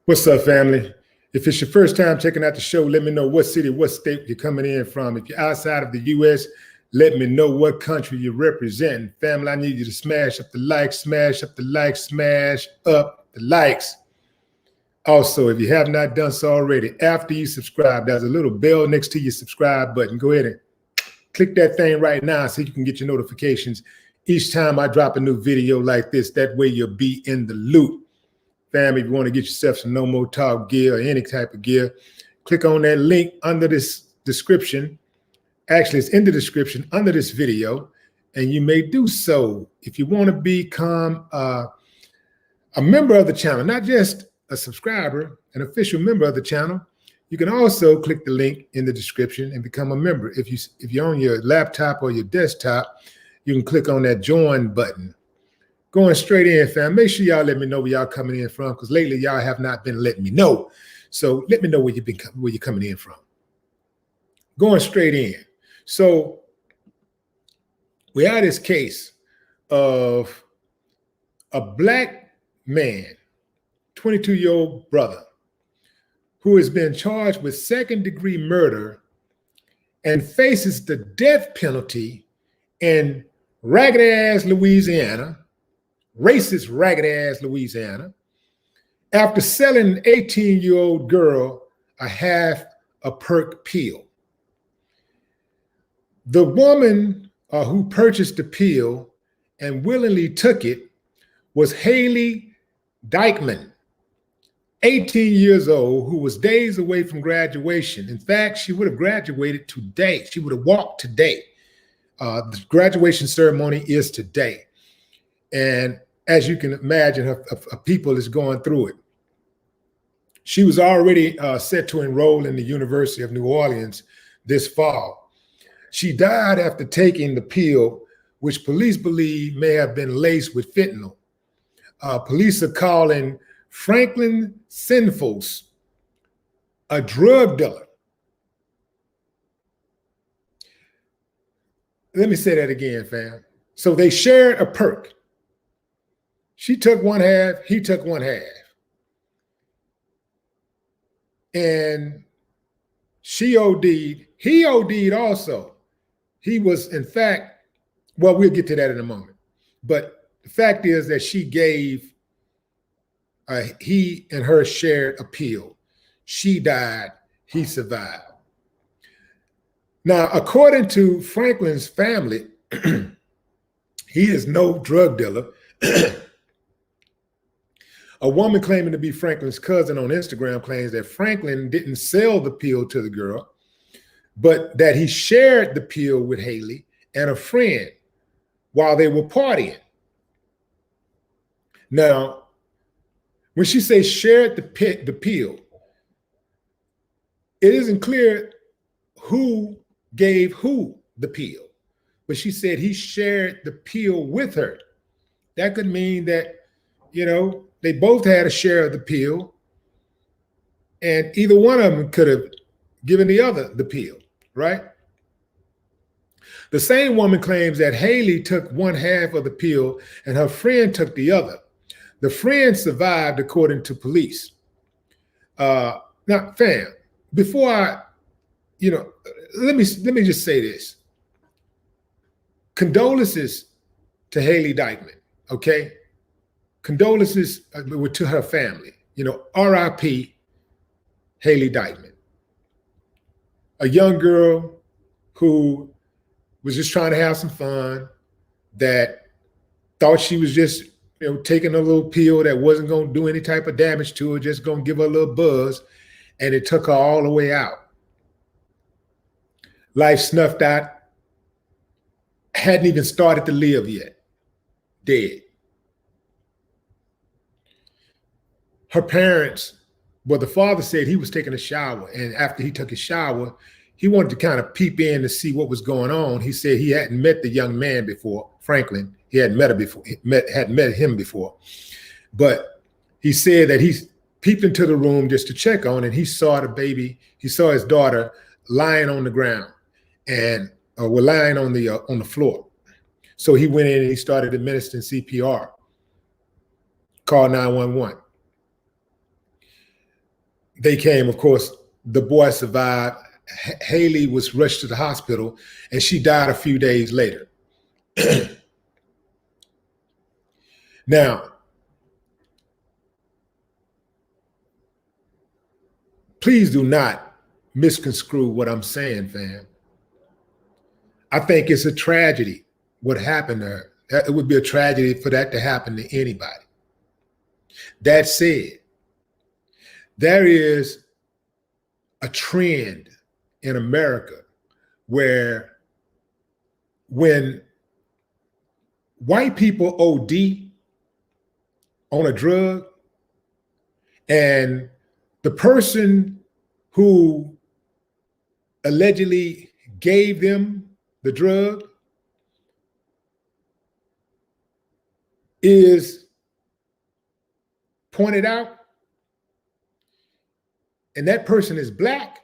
What's up, family? If it's your first time checking out the show, let me know what city, what state you're coming in from. If you're outside of the U.S., let me know what country you're representing. Family, I need you to smash up the likes, smash up the likes, smash up the likes. Also, if you have not done so already, after you subscribe, there's a little bell next to your subscribe button. Go ahead and click that thing right now so you can get your notifications each time I drop a new video like this. That way you'll be in the loop. Family, if you want to get yourself some No More Talk gear or any type of gear, click on that link under this description. Actually, it's in the description under this video, and you may do so. If you want to become a member of the channel, not just a subscriber, an official member of the channel, you can also click the link in the description and become a member. If you're on your laptop or your desktop, you can click on that join button. Going straight in, fam. Make sure y'all let me know where y'all coming in from, because lately y'all have not been letting me know. So let me know where you're coming in from. Going straight in. So we had this case of a black man, 22-year-old brother, who has been charged with second-degree murder and faces the death penalty in ragged-ass Louisiana, racist ragged-ass Louisiana, after selling an 18-year-old girl a half a Perc pill. The woman who purchased the pill and willingly took it was Haley Dykeman, 18 years old, who was days away from graduation. In fact, she would have graduated today. She would have walked today. The graduation ceremony is today. And as you can imagine, her people is going through it. She was already set to enroll in the University of New Orleans this fall. She died after taking the pill, which police believe may have been laced with fentanyl. Police are calling Franklin Sinfos a drug dealer. Let me say that again, fam. So they shared a Perc. She took one half, he took one half. And she OD'd, he OD'd also. He was, in fact, well, we'll get to that in a moment. But the fact is that she gave, he and her shared a pill. She died, he survived. Now, according to Franklin's family, he is no drug dealer. A woman claiming to be Franklin's cousin on Instagram claims that Franklin didn't sell the pill to the girl, but that he shared the pill with Haley and a friend while they were partying. Now, when she says shared the pill, it isn't clear who gave who the pill, but she said he shared the pill with her. That could mean that, you know, they both had a share of the pill, and either one of them could have given the other the pill, right? The same woman claims that Haley took one half of the pill and her friend took the other. The friend survived, according to police. Now, fam, before I, let me just say this. Condolences to Haley Dykeman, okay? Condolences to her family. R.I.P. Haley Dykeman, a young girl who was just trying to have some fun, that thought she was just, taking a little pill that wasn't going to do any type of damage to her, just going to give her a little buzz, and it took her all the way out. Life snuffed out, hadn't even started to live yet, dead. Her parents, well, the father said he was taking a shower, and after he took his shower, he wanted to kind of peep in to see what was going on. He said he hadn't met the young man before, Franklin. He hadn't met her before, hadn't met him before. But he said that he peeped into the room just to check on, and he saw the baby. He saw his daughter lying on the ground and were lying on the floor. So he went in and he started administering CPR, called 911. they came, of course, the boy survived. Haley was rushed to the hospital and she died a few days later. Now, please do not misconstrue what I'm saying, fam. I think it's a tragedy what happened to her. It would be a tragedy for that to happen to anybody. That said, there is a trend in America where when white people OD on a drug and the person who allegedly gave them the drug is pointed out, and that person is black,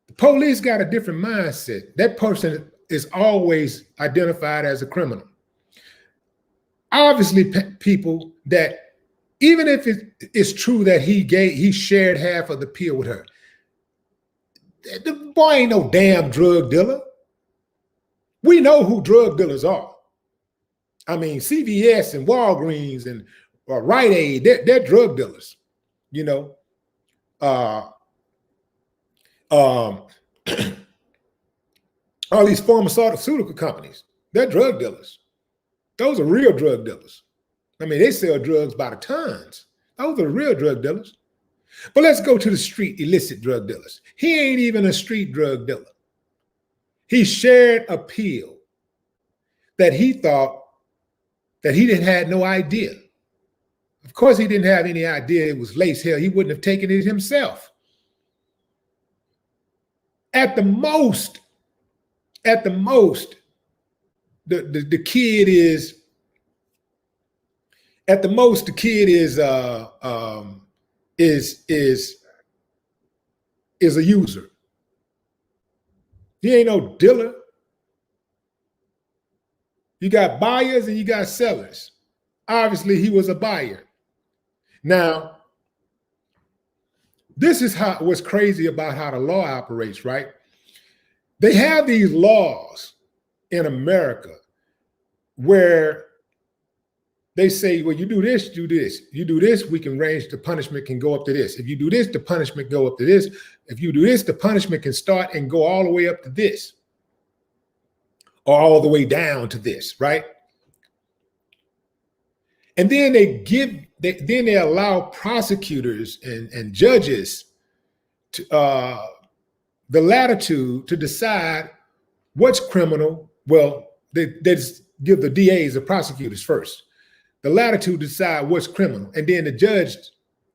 the police got a different mindset. That person is always identified as a criminal. Obviously, people that, even if it's true that he shared half of the pill with her, the boy ain't no damn drug dealer. We know who drug dealers are. I mean, CVS and Walgreens and Rite Aid, they're drug dealers, you know. All these pharmaceutical companies, they're drug dealers. Those are real drug dealers. I mean, they sell drugs by the tons. Those are real drug dealers. But let's go to the street illicit drug dealers. He ain't even a street drug dealer. He shared a pill that he thought that he didn't had no idea. Of course, he didn't have any idea it was lace. Hell, he wouldn't have taken it himself. At the most, the kid is a user. He ain't no dealer. You got buyers and you got sellers. Obviously, he was a buyer. Now, this is what's crazy about how the law operates, right? They have these laws in America where they say, well, you do this, do this. You do this, we can range, the punishment can go up to this. If you do this, the punishment go up to this. If you do this, the punishment can start and go all the way up to this, or all the way down to this, right? And then they allow prosecutors and judges to, the latitude to decide what's criminal. Well, they just give the DAs, the prosecutors first, the latitude to decide what's criminal, and then the judge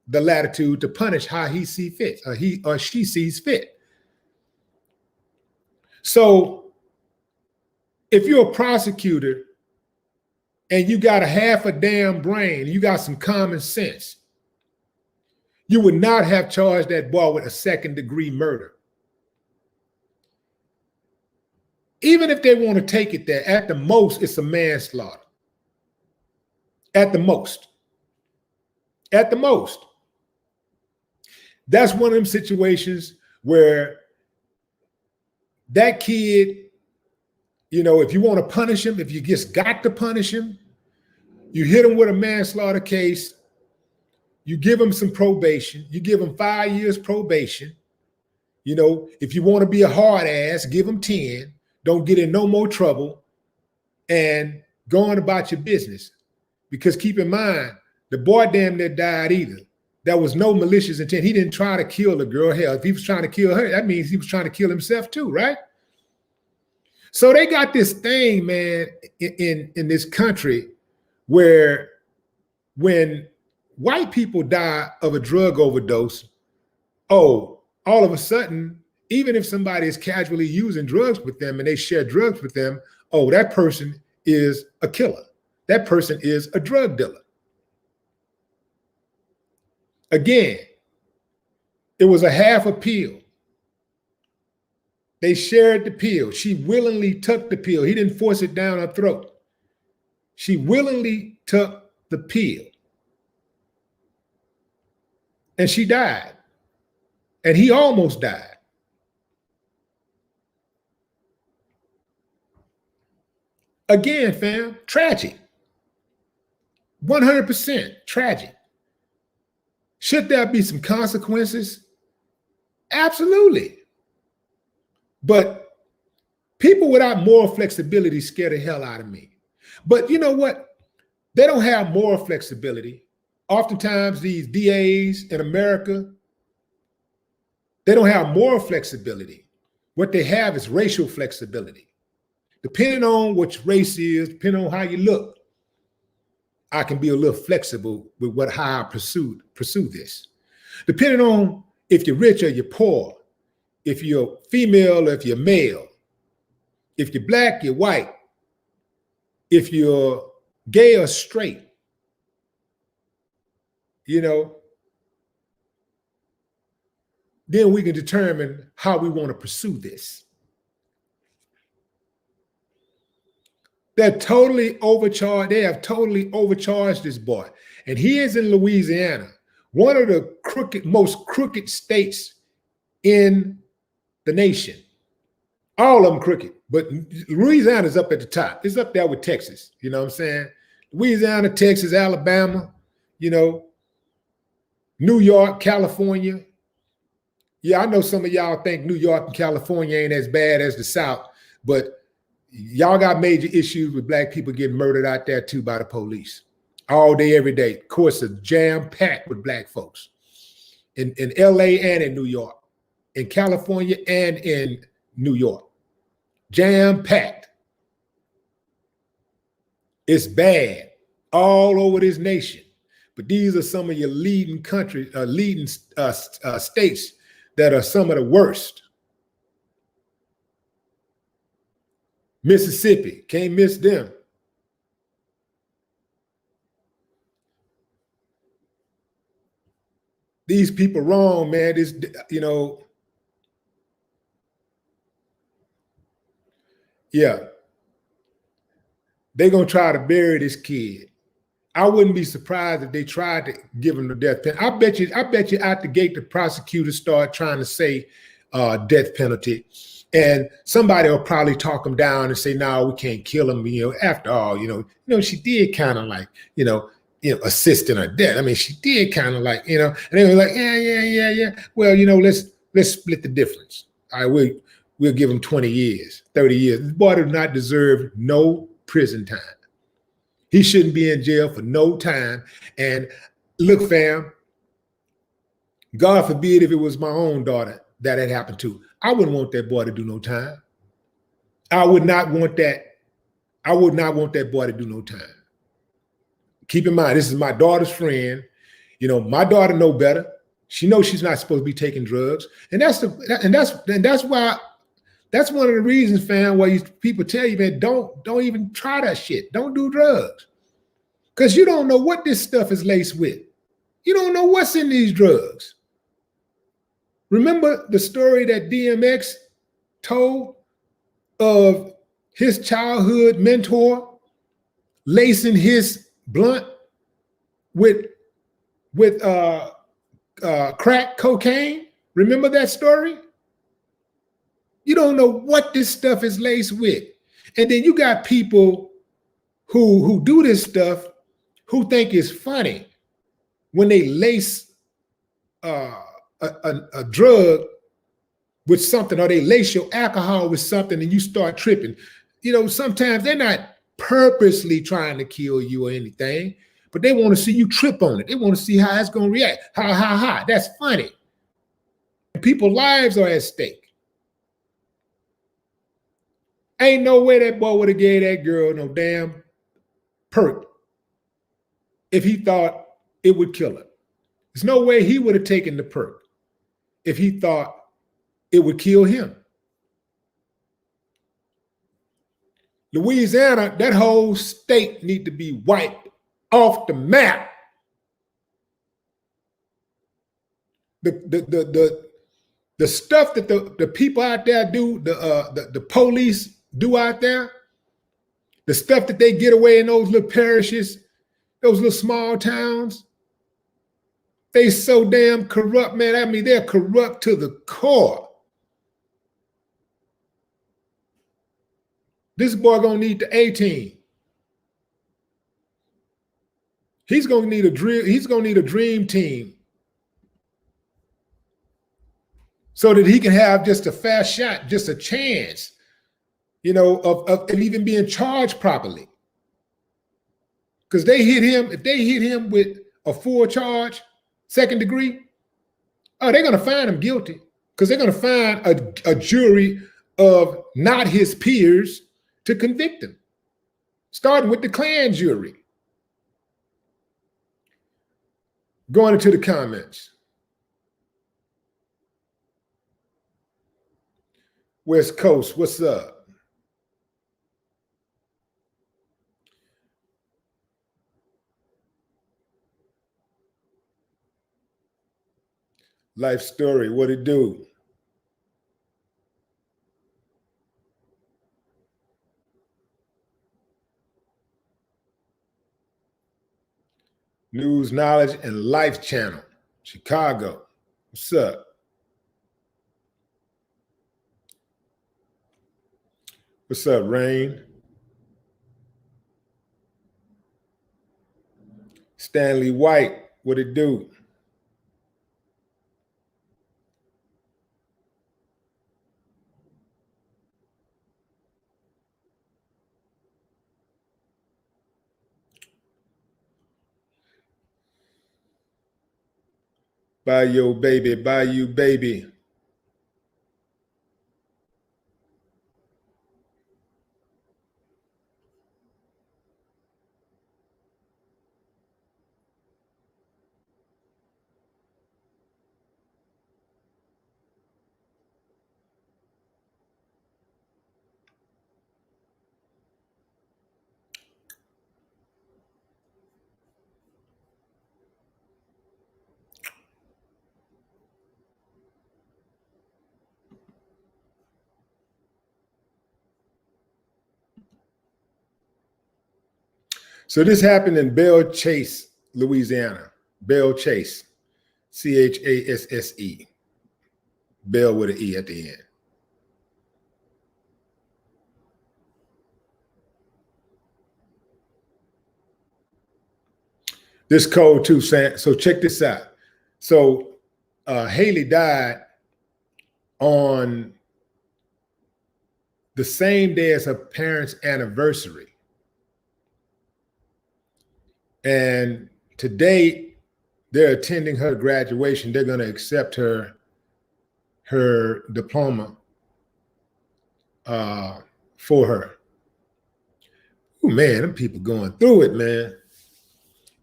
the latitude to punish how he sees fit, or he or she sees fit. So if you're a prosecutor and you got a half a damn brain, you got some common sense, you would not have charged that boy with a second-degree murder. Even if they want to take it there, at the most, it's a manslaughter. At the most. At the most. That's one of them situations where that kid, you know, if you want to punish him, if you just got to punish him, you hit him with a manslaughter case, you give him some probation, you give him 5 years probation. You know, if you want to be a hard ass, give him 10, don't get in no more trouble, and go on about your business. Because keep in mind, the boy damn near died either. There was no malicious intent. He didn't try to kill the girl. Hell, if he was trying to kill her, that means he was trying to kill himself too, right? So they got this thing, man, in this country where when white people die of a drug overdose, oh, all of a sudden, even if somebody is casually using drugs with them and they share drugs with them, oh, that person is a killer. That person is a drug dealer. Again, it was a half a pill. They shared the pill. She willingly took the pill. He didn't force it down her throat. She willingly took the pill. and she died. And he almost died. Again, fam, tragic. 100% tragic. Should there be some consequences? Absolutely. But people without moral flexibility scare the hell out of me. But you know what? They don't have moral flexibility. Oftentimes, these DAs in America, they don't have moral flexibility. What they have is racial flexibility. Depending on which race is, depending on how you look, I can be a little flexible with how I pursue this. Depending on if you're rich or you're poor, if you're female or if you're male, if you're black, you're white, if you're gay or straight, you know, then we can determine how we want to pursue this. They're totally overcharged. They have totally overcharged this boy. And he is in Louisiana, one of the most crooked states in the nation. All of them crooked, but Louisiana's up at the top. It's up there with Texas. You know what I'm saying? Louisiana, Texas, Alabama, you know, New York, California. Yeah, I know some of y'all think New York and California ain't as bad as the South, but y'all got major issues with black people getting murdered out there too by the police all day, every day. Of course, it's jam-packed with black folks in LA and in New York, in California and in New York. Jam-packed. It's bad all over this nation. But these are some of your leading countries, states that are some of the worst. Mississippi, can't miss them. These people wrong, man. This, you know, yeah. They're gonna try to bury this kid. I wouldn't be surprised if they tried to give him the death penalty. I bet you out the gate the prosecutors start trying to say death penalty. And somebody will probably talk him down and say, no, we can't kill him. You know, after all, you know, she did kind of like, you know, assist in her death. I mean, she did kind of like, you know, and they were like, yeah. Well, you know, let's split the difference. All right, we'll give him 20 years, 30 years. This boy does not deserve no prison time. He shouldn't be in jail for no time. And look, fam, God forbid if it was my own daughter that had happened to. I wouldn't want that boy to do no time. I would not want that. I would not want that boy to do no time. Keep in mind, this is my daughter's friend. You know, my daughter know better. She knows she's not supposed to be taking drugs. And that's why, that's one of the reasons, fam, why people tell you, man, don't even try that shit. Don't do drugs. Because you don't know what this stuff is laced with. You don't know what's in these drugs. Remember the story that DMX told of his childhood mentor lacing his blunt with crack cocaine? Remember that story? You don't know what this stuff is laced with. And then you got people who do this stuff who think it's funny when they lace a drug with something, or they lace your alcohol with something and you start tripping. You know, sometimes they're not purposely trying to kill you or anything, but they want to see you trip on it. They want to see how it's going to react. Ha. That's funny. People's lives are at stake. Ain't no way that boy would have gave that girl no damn Perc if he thought it would kill her. There's no way he would have taken the Perc if he thought it would kill him. Louisiana, that whole state need to be wiped off the map. The stuff that the people out there do, the police do out there, the stuff that they get away in those little parishes, those little small towns, They so damn corrupt, man. I mean, they're corrupt to the core. This boy gonna need the A team. He's gonna need a dream. He's gonna need a dream team so that he can have just a fast shot, just a chance, of even being charged properly. Because if they hit him with a full charge, second degree, oh, they're gonna find him guilty. Because they're gonna find a jury of not his peers to convict him, starting with the Klan jury. Going into the comments. West Coast, what's up? Life story, what it do? News, Knowledge, and Life Channel, Chicago. What's up? What's up, Rain? Stanley White, what it do? Bye, yo, baby. Bye, you, baby. So this happened in Belle Chase, Louisiana. Belle Chase, Chasse. Belle with an E at the end. This code too, so check this out. So Haley died on the same day as her parents' anniversary. And today, they're attending her graduation. They're going to accept her diploma for her. Oh man, them people going through it, man.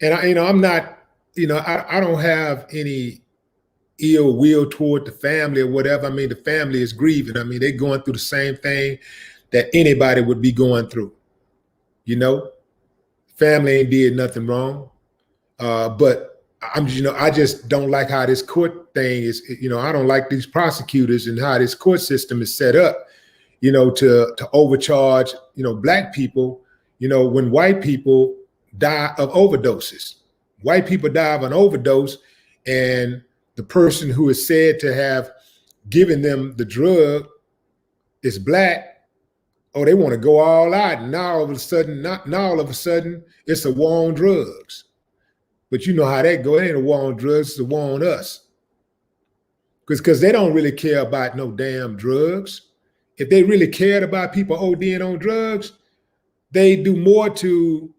And I'm not, I don't have any ill will toward the family or whatever. I mean, the family is grieving. I mean, they're going through the same thing that anybody would be going through. Family ain't did nothing wrong. But I just don't like how this court thing is, I don't like these prosecutors and how this court system is set up, to overcharge, Black people, when white people die of overdoses. White people die of an overdose, and the person who is said to have given them the drug is Black. Oh, they want to go all out. And now all of a sudden, it's a war on drugs. But you know how that go. It ain't a war on drugs, it's a war on us. Because they don't really care about no damn drugs. If they really cared about people ODing on drugs, they do more to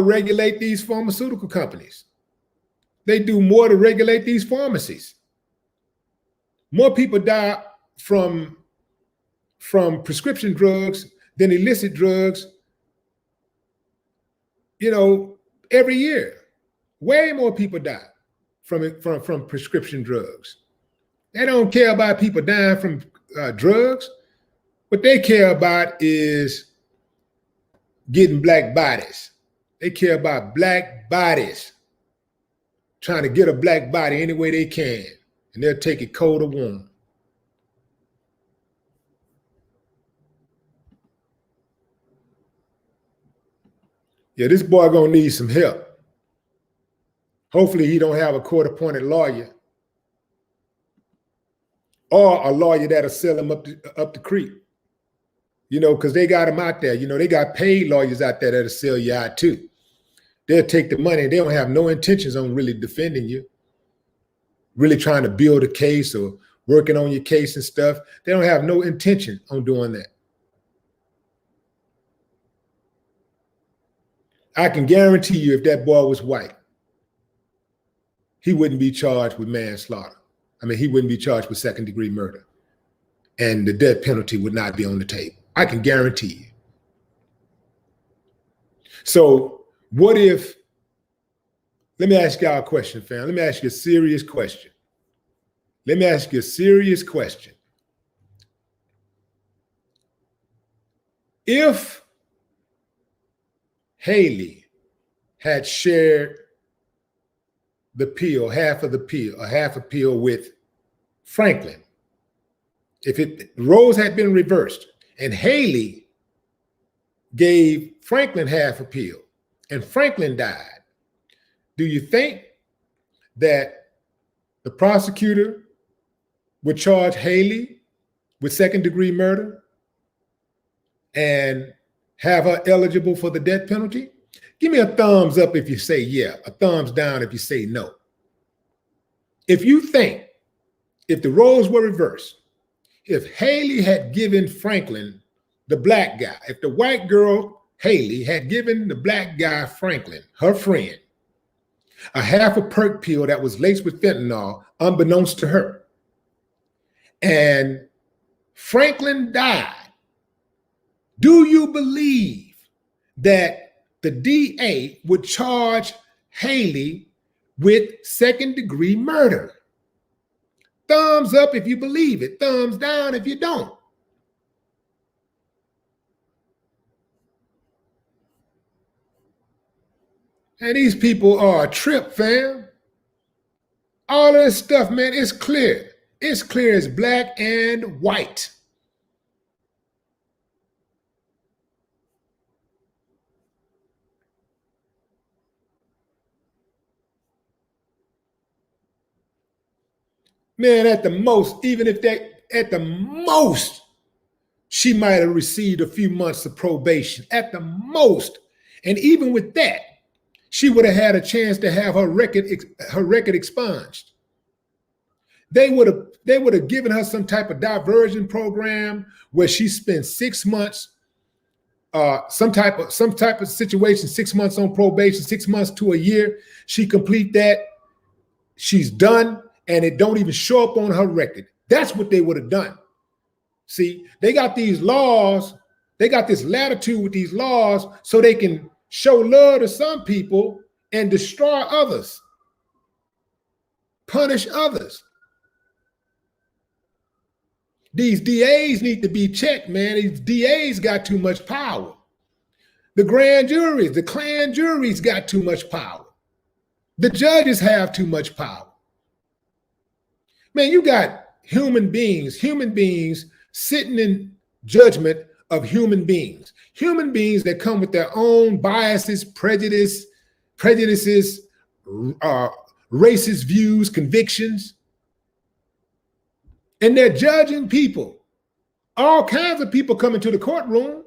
regulate these pharmaceutical companies. They do more to regulate these pharmacies. More people die from prescription drugs than illicit drugs, every year. Way more people die from prescription drugs. They don't care about people dying from drugs. What they care about is getting Black bodies. They care about Black bodies, trying to get a Black body any way they can, and they'll take it cold or warm. Yeah, this boy gonna need some help. Hopefully he don't have a court-appointed lawyer or a lawyer that'll sell him up the creek. You know, because they got them out there. You know, they got paid lawyers out there that'll sell you out too. They'll take the money. They don't have no intentions on really defending you, really trying to build a case or working on your case and stuff. They don't have no intention on doing that. I can guarantee you if that boy was white, he wouldn't be charged with manslaughter. I mean, he wouldn't be charged with second-degree murder. And the death penalty would not be on the table. I can guarantee you. So what if, let me ask y'all a question, fam. Let me ask you a serious question. Let me ask you a serious question. If Haley had shared the pill, half a pill with Franklin, if roles had been reversed and Haley gave Franklin half a pill and Franklin died, do you think that the prosecutor would charge Haley with second-degree murder and have her eligible for the death penalty? Give me a thumbs up if you say yeah, a thumbs down if you say no. If you think, if the roles were reversed, if Haley had given Franklin, the black guy, if the white girl, Haley, had given the black guy, Franklin, her friend, a half a Perc pill that was laced with fentanyl, unbeknownst to her, and Franklin died, do you believe that the DA would charge Haley with second-degree murder? Thumbs up if you believe it. Thumbs down if you don't. And these people are a trip, fam. All of this stuff, man, it's clear. It's clear as black and white. Man, at the most, even if at the most, she might have received a few months of probation, at the most. And even with that, she would have had a chance to have her record expunged. They would have given her some type of diversion program where she spent 6 months, some type of situation, 6 months on probation, 6 months to a year. She complete that, she's done, and it don't even show up on her record. That's what they would have done. See, they got these laws, they got this latitude with these laws so they can show love to some people and destroy others, punish others. These DAs need to be checked, man. These DAs got too much power. The grand juries, the clan juries got too much power. The judges have too much power. Man, you got human beings sitting in judgment of human beings that come with their own biases, prejudices, racist views, convictions. And they're judging people. All kinds of people come into the courtroom.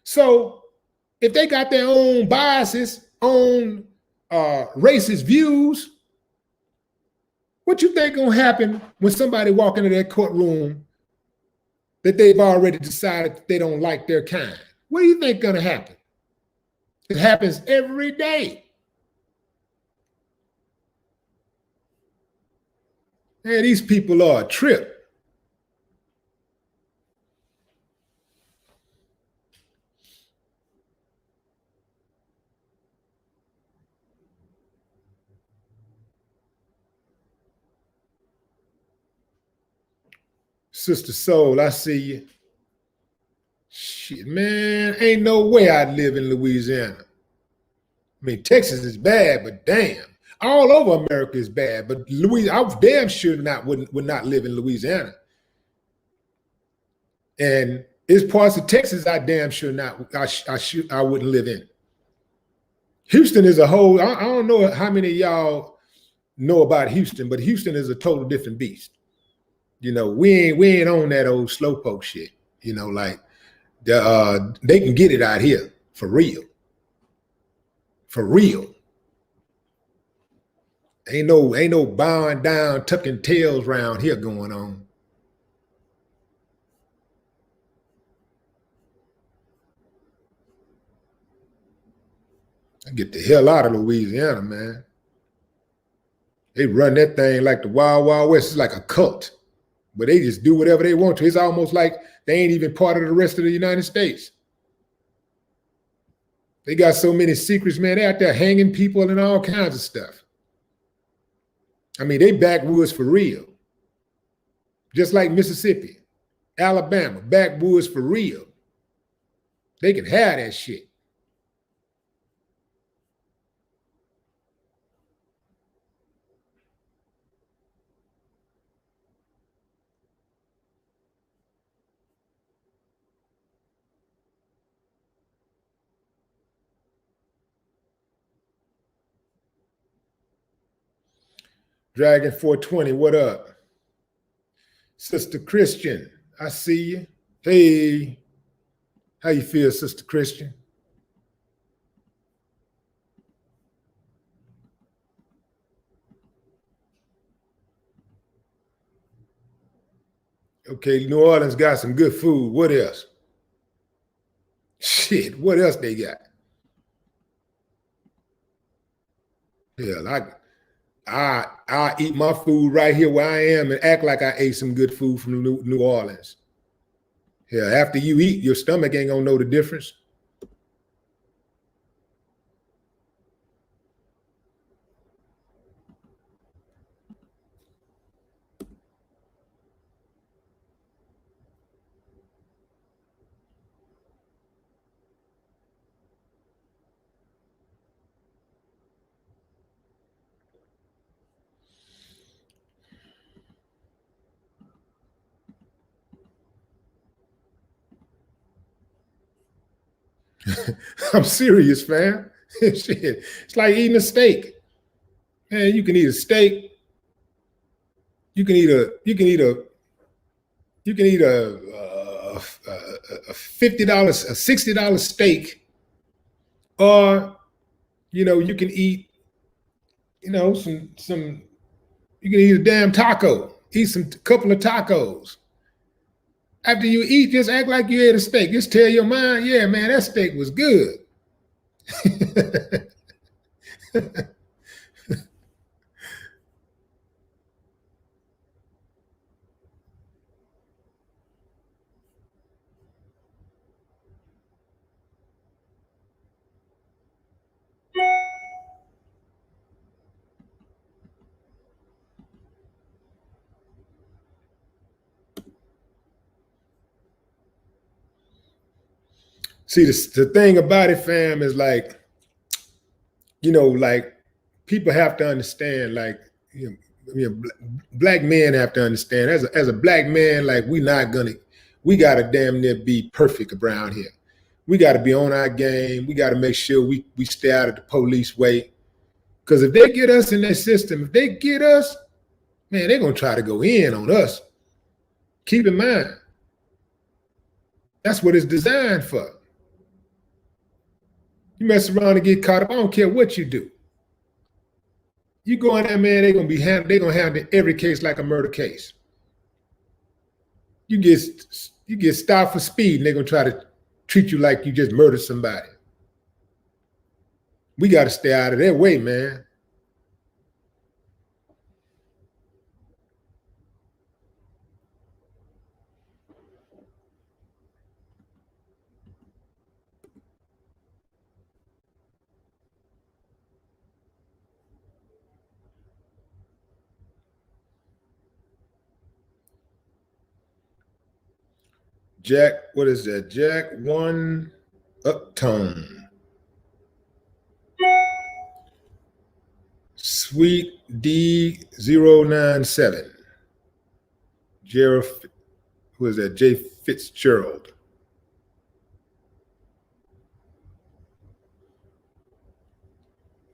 So if they got their own biases, own racist views, what you think gonna happen when somebody walk into that courtroom that they've already decided they don't like their kind? What do you think gonna happen? It happens every day. Man, these people are a trip. Sister Soul, I see you. Shit, man, ain't no way I'd live in Louisiana. I mean, Texas is bad, but damn. All over America is bad, but I was damn sure would not live in Louisiana. And it's parts of Texas I damn sure I wouldn't live in. Houston is a whole, I don't know how many of y'all know about Houston, but Houston is a total different beast. You know, we ain't on that old slowpoke shit. You know, like they can get it out here for real. For real. Ain't no bowing down, tucking tails around here going on. I get the hell out of Louisiana, man. They run that thing like the Wild Wild West. It's like a cult, but they just do whatever they want to. It's almost like they ain't even part of the rest of the United States. They got so many secrets, man. They're out there hanging people and all kinds of stuff. I mean, they backwoods for real. Just like Mississippi, Alabama, backwoods for real. They can have that shit. Dragon 420, what up? Sister Christian, I see you. Hey, how you feel, Sister Christian? Okay, New Orleans got some good food. What else? Shit, what else they got? Hell, I eat my food right here where I am and act like I ate some good food from New Orleans. Hell, after you eat, your stomach ain't gonna know the difference. I'm serious, fam. Shit, it's like eating a steak. Man, you can eat a steak. You can eat a. You can eat a. You can eat a $50, a $60 steak, or you can eat some. You can eat a damn taco. Eat some couple of tacos. After you eat, just act like you ate a steak. Just tell your mind, yeah, man, that steak was good. See, the thing about it, fam, is like, like people have to understand, like, black men have to understand. As a black man, like we gotta damn near be perfect around here. We gotta be on our game. We gotta make sure we stay out of the police way. Because if they get us in their system, if they get us, man, they're gonna try to go in on us. Keep in mind, that's what it's designed for. You mess around and get caught up. I don't care what you do. You go in there, man. They're gonna handle every case like a murder case. You get stopped for speed, and they're gonna try to treat you like you just murdered somebody. We got to stay out of their way, man. Jack, what is that? Jack one uptone. Sweet D097. Gerald, who is that? J Fitzgerald.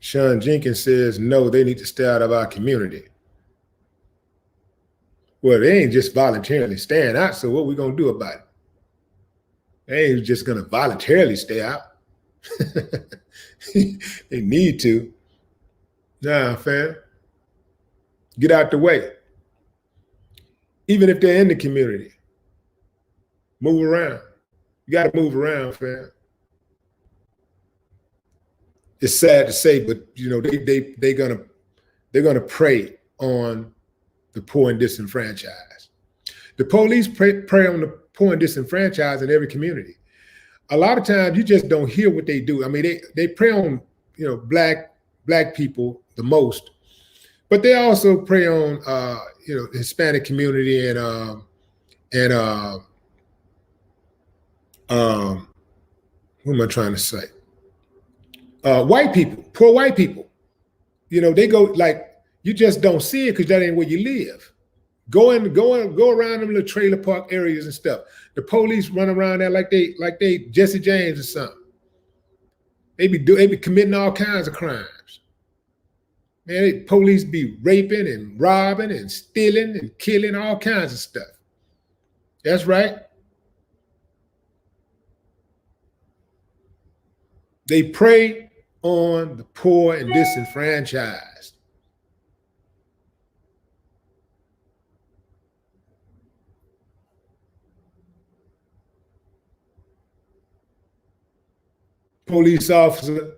Sean Jenkins says, no, they need to stay out of our community. Well, they ain't just voluntarily staying out, so what we gonna do about it? They ain't just gonna voluntarily stay out. They need to. Nah, fam. Get out the way. Even if they're in the community, move around. You got to move around, fam. It's sad to say, but you know they're gonna prey on the poor and disenfranchised. The police prey on the poor and disenfranchised in every community. A lot of times you just don't hear what they do. I mean, they prey on black people the most, but they also prey on the Hispanic community and what am I trying to say? White people, poor white people. You know, they go like you just don't see it because that ain't where you live. Go around them little trailer park areas and stuff. The police run around there like they Jesse James or something. They be committing all kinds of crimes. Man, police be raping and robbing and stealing and killing, all kinds of stuff. That's right. They prey on the poor and disenfranchised. Police officer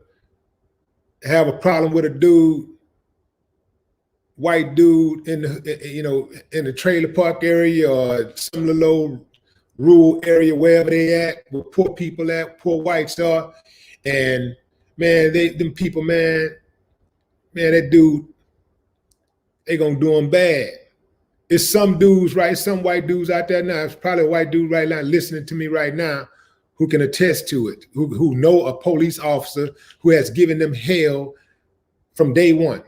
have a problem with a dude, white dude in the trailer park area or some low rural area, wherever they at, where poor people at, poor whites are. And man, them people, man, that dude, they gonna do them bad. It's some dudes, right? Some white dudes out there now. It's probably a white dude right now listening to me right now who can attest to it, who know a police officer who has given them hell from day one.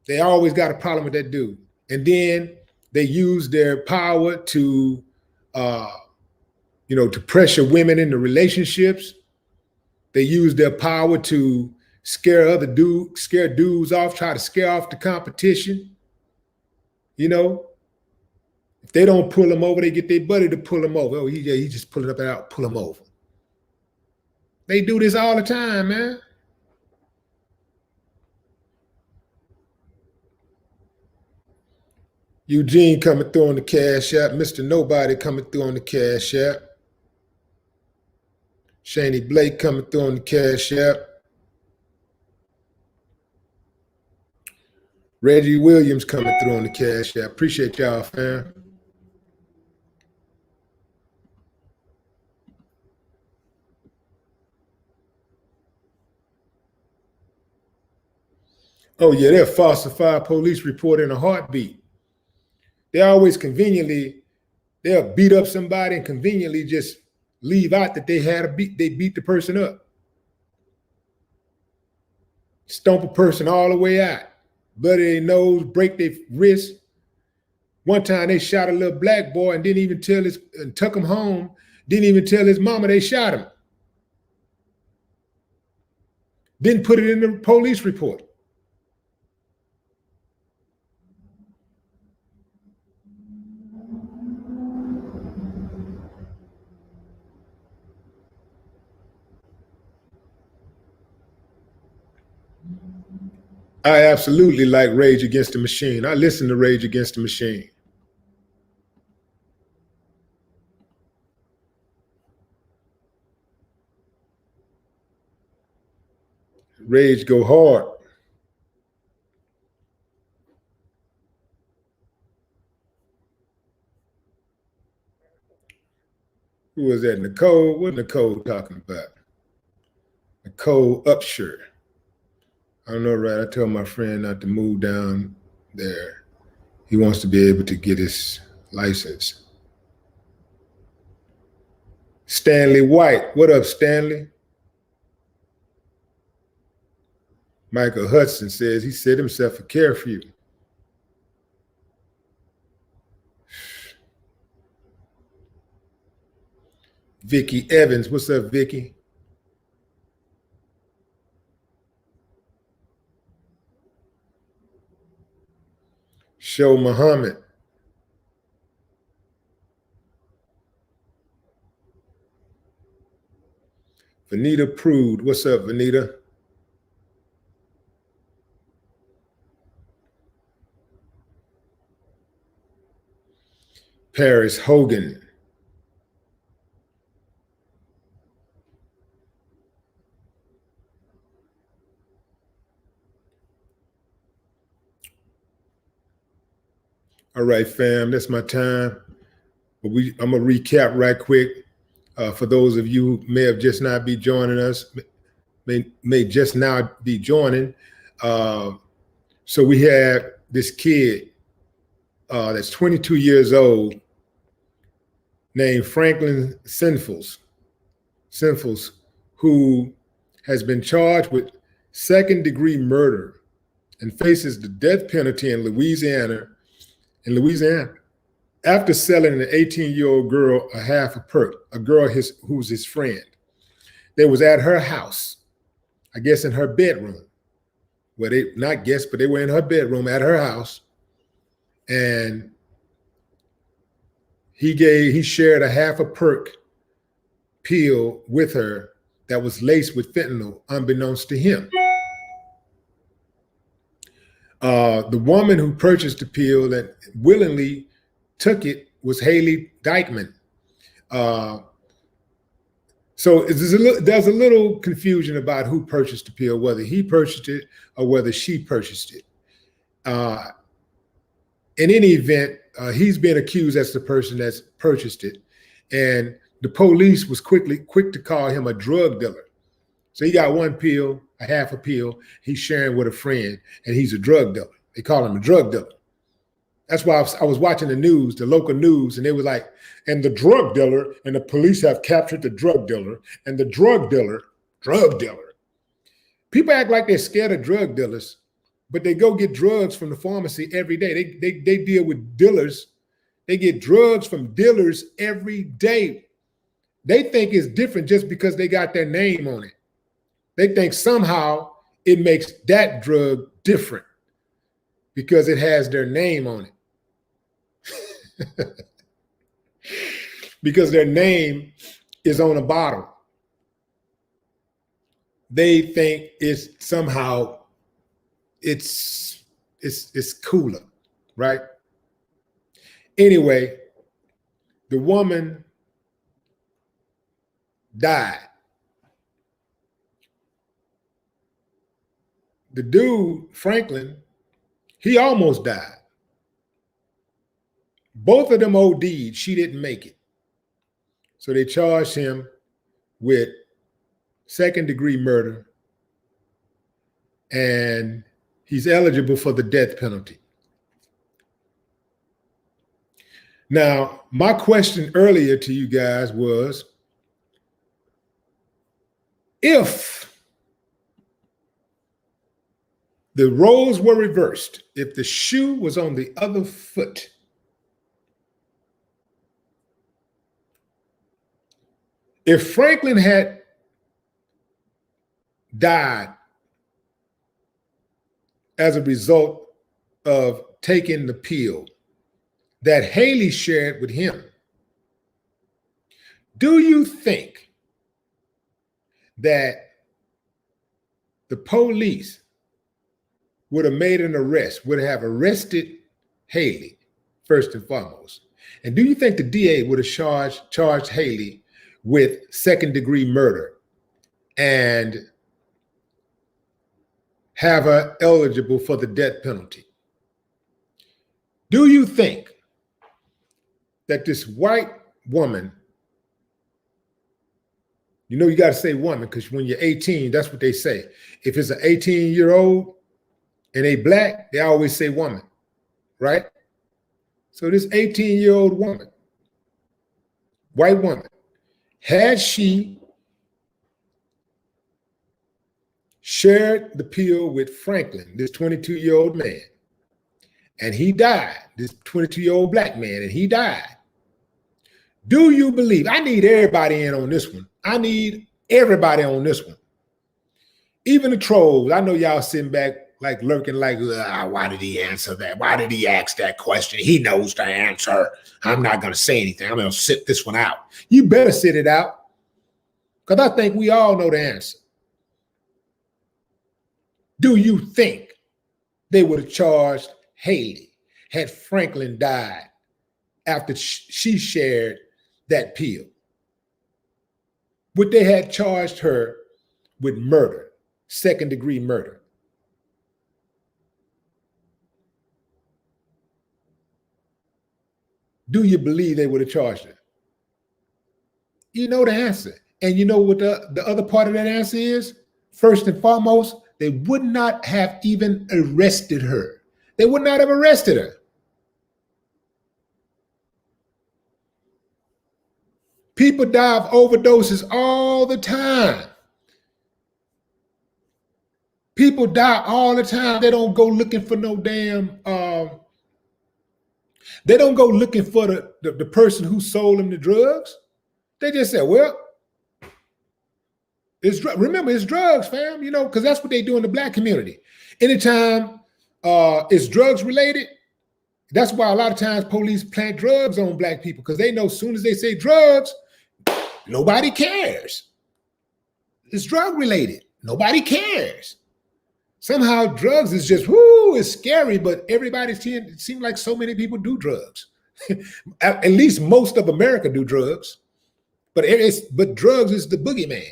They always got a problem with that dude. And then they use their power to pressure women into relationships. They use their power to scare dudes off, try to scare off the competition. You know, if they don't pull them over, they get their buddy to pull them over. Oh, he just pulling up and out, pull them over. They do this all the time, man. Eugene coming through on the Cash App. Mr. Nobody coming through on the Cash App. Shani Blake coming through on the Cash App. Reggie Williams coming through on the Cash App. Appreciate y'all, fam. Oh yeah, they'll falsify a police report in a heartbeat. They always they'll beat up somebody and conveniently just leave out that they beat the person up. Stomp a person all the way out. Bloody their nose, break their wrist. One time they shot a little black boy and didn't even and took him home, didn't even tell his mama they shot him. Didn't put it in the police report. I absolutely like Rage Against the Machine. I listen to Rage Against the Machine. Rage go hard. Who was that? Nicole? What Nicole talking about? Nicole Upshur. I don't know, right? I told my friend not to move down there. He wants to be able to get his license. Stanley White. What up, Stanley? Michael Hudson says he set himself a curfew. Vicky Evans. What's up, Vicky? Show Muhammad. Vanita Prude. What's up, Vanita? Paris Hogan. All right, fam, that's my time. But I'm gonna recap right quick for those of you who may have just not be joining us, may just now be joining. So we had this kid that's 22 years old named Franklin Sinfels, who has been charged with second-degree murder and faces the death penalty in Louisiana. After selling an 18-year-old girl a half a perk, a girl who's his friend. They was at her house, I guess in her bedroom. Well, they not guess, but they were in her bedroom at her house. And he shared a half a perk pill with her that was laced with fentanyl, unbeknownst to him. The woman who purchased the pill and willingly took it was Haley Dykeman. So there's a little confusion about who purchased the pill, whether he purchased it or whether she purchased it. In any event, he's been accused as the person that's purchased it. And the police was quick to call him a drug dealer. So he got one pill, a half a pill, he's sharing with a friend, and he's a drug dealer. They call him a drug dealer. That's why I was watching the news, the local news, and they were like, and the drug dealer, and the police have captured the drug dealer, and the drug dealer. People act like they're scared of drug dealers, but they go get drugs from the pharmacy every day. They deal with dealers. They get drugs from dealers every day. They think it's different just because they got their name on it. They think somehow it makes that drug different because it has their name on it. Because their name is on a bottle. They think it's somehow it's cooler, right? Anyway, the woman died. The dude, Franklin, he almost died. Both of them OD'd. She didn't make it. So they charged him with second-degree murder, and he's eligible for the death penalty. Now, my question earlier to you guys was, if the roles were reversed, if the shoe was on the other foot, if Franklin had died as a result of taking the pill that Haley shared with him, do you think that the police would have made an arrest, would have arrested Haley first and foremost? And do you think the DA would have charged Haley with second-degree murder and have her eligible for the death penalty? Do you think that this white woman, you know, you got to say woman because when you're 18, that's what they say. If it's an 18-year-old and they black, they always say woman, right? So this 18-year-old woman, white woman, had she shared the pill with Franklin, this 22-year-old man, and he died, this 22-year-old black man, and he died, do you believe, I need everybody in on this one. I need everybody on this one. Even the trolls, I know y'all sitting back like lurking, like, why did he answer that? Why did he ask that question? He knows the answer. I'm not going to say anything. I'm going to sit this one out. You better sit it out, because I think we all know the answer. Do you think they would have charged Haley had Franklin died after she shared that pill? Would they have charged her with murder, second-degree murder? Do you believe they would have charged her? You know the answer. And you know what the other part of that answer is? First and foremost, they would not have even arrested her. They would not have arrested her. People die of overdoses all the time. People die all the time. They don't go looking for no damn, they don't go looking for the person who sold them the drugs. They just say, well, remember, it's drugs, fam, you know, because that's what they do in the Black community. Anytime it's drugs related, that's why a lot of times police plant drugs on Black people, because they know as soon as they say drugs, nobody cares. It's drug related. Nobody cares. Somehow drugs is just, whoo, it's scary, but it seems like so many people do drugs. At least most of America do drugs. But drugs is the boogeyman.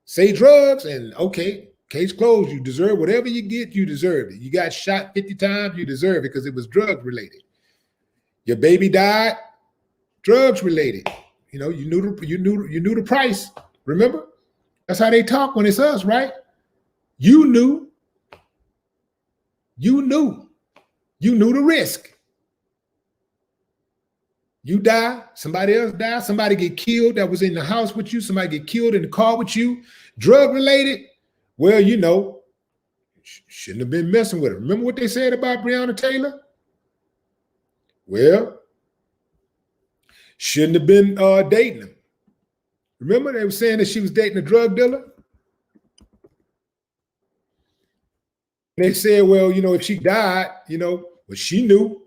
Say drugs and okay, case closed. You deserve whatever you get, you deserve it. You got shot 50 times, you deserve it because it was drug related. Your baby died, drugs related. You know, you knew the price. Remember? That's how they talk when it's us, right? You knew the risk. You die, somebody else dies, somebody get killed that was in the house with you, somebody get killed in the car with you, drug related. Well, you know, shouldn't have been messing with her. Remember what they said about Breonna Taylor? Well, shouldn't have been dating him. Remember they were saying that she was dating a drug dealer? They said, well, you know, if she died, you know, well, she knew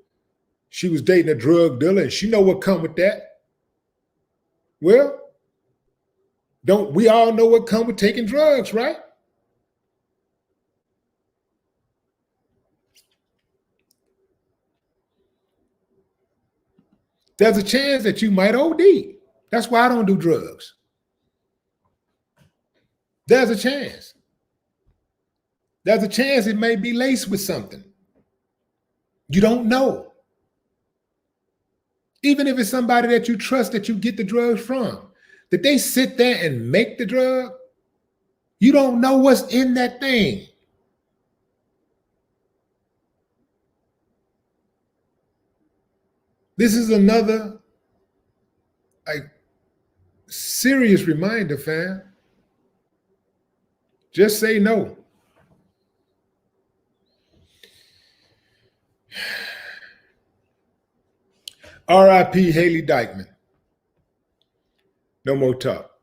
she was dating a drug dealer and she know what come with that. Well, don't we all know what come with taking drugs, right? There's a chance that you might OD. That's why I don't do drugs. There's a chance. There's a chance it may be laced with something. You don't know. Even if it's somebody that you trust that you get the drugs from, did they sit there and make the drug? You don't know what's in that thing. This is another serious reminder, fam. Just say no. R.I.P. Haley Dykeman. No more talk.